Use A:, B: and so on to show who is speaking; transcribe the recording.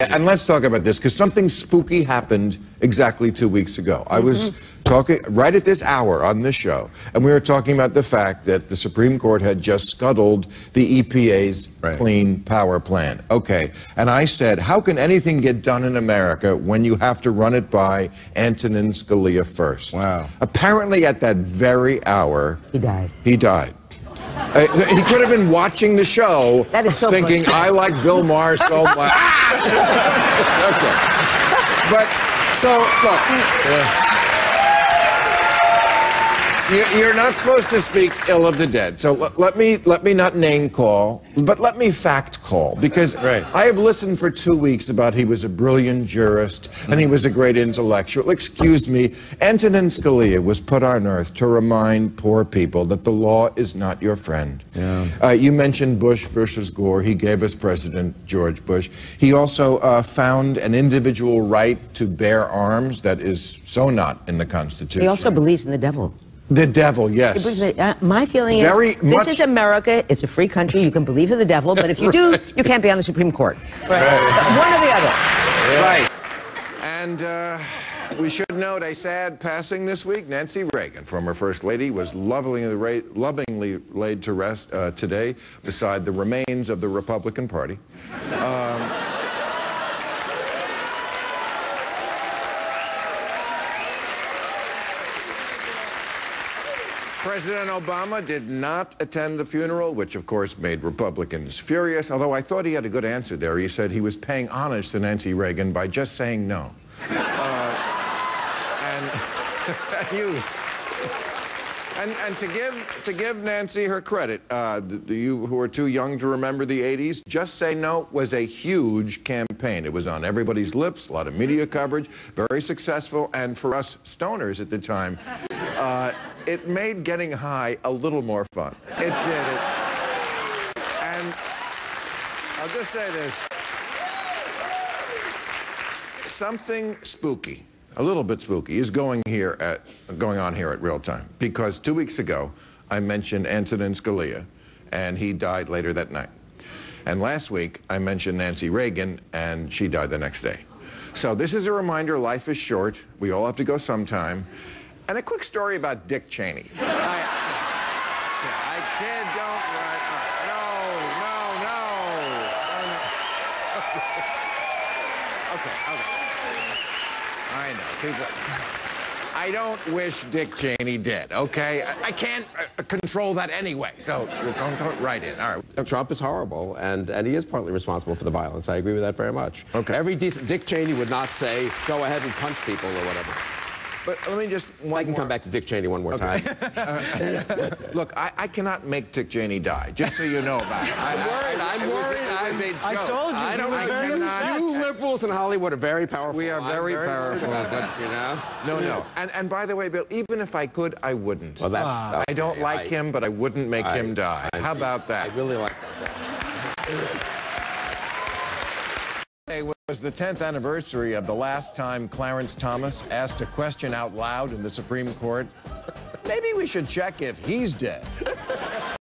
A: And let's talk about this, because something spooky happened exactly 2 weeks ago. I was talking right at this hour on this show, and we were talking about the fact that the Supreme Court had just scuttled the EPA's Clean Power Plan. Okay, and I said, how can anything get done in America when you have to run it by Antonin Scalia first? Wow. Apparently at that very hour, he died. He died. He could have been watching the show,
B: that is so
A: thinking,
B: funny.
A: I like Bill Maher so much. Okay. But, so, look. You're not supposed to speak ill of the dead. So let me not name call, but let me fact call. Because I have listened for 2 weeks about he was a brilliant jurist and he was a great intellectual. Excuse me, Antonin Scalia was put on earth to remind poor people that the law is not your friend. Yeah. You mentioned Bush versus Gore. He gave us President George Bush. He also found an individual right to bear arms that is so not in the Constitution.
B: He also believes in the devil.
A: The devil, yes.
B: My feeling is, this is America. It's a free country. You can believe in the devil, but if you do, you can't be on the Supreme Court. One or the other.
A: Right. And we should note a sad passing this week. Nancy Reagan, former First Lady, was lovingly laid to rest today beside the remains of the Republican Party. President Obama did not attend the funeral, which of course made Republicans furious, although I thought he had a good answer there. He said he was paying homage to Nancy Reagan by just saying no. And to give Nancy her credit, you who are too young to remember the 80s, Just Say No was a huge campaign. It was on everybody's lips, a lot of media coverage, very successful, and for us stoners at the time, it made getting high a little more fun. It did it. And I'll just say this. Something spooky, a little bit spooky, is going on here at Real Time. Because 2 weeks ago, I mentioned Antonin Scalia, and he died later that night. And last week, I mentioned Nancy Reagan, and she died the next day. So this is a reminder, life is short. We all have to go sometime. And a quick story about Dick Cheney. I kid, don't run. Okay. I know. People, I don't wish Dick Cheney dead, okay? I can't control that anyway, so don't write in. All right.
C: Trump is horrible, and he is partly responsible for the violence. I agree with that very much.
A: Okay.
C: Every decent Dick Cheney would not say, go ahead and punch people or whatever.
A: But let me just...
C: I can come back to Dick Cheney one more time.
A: Look, I cannot make Dick Cheney die, just so you know about it.
C: I'm worried.
A: It was a joke.
D: I told you.
C: I don't you liberals in Hollywood are very powerful.
A: We are very powerful.
C: But, you know?
A: No. And by the way, Bill, even if I could, I wouldn't.
C: Well,
A: I don't like him, but I wouldn't make him die. How about that?
C: I really like that.
A: It was the 10th anniversary of the last time Clarence Thomas asked a question out loud in the Supreme Court. Maybe we should check if he's dead.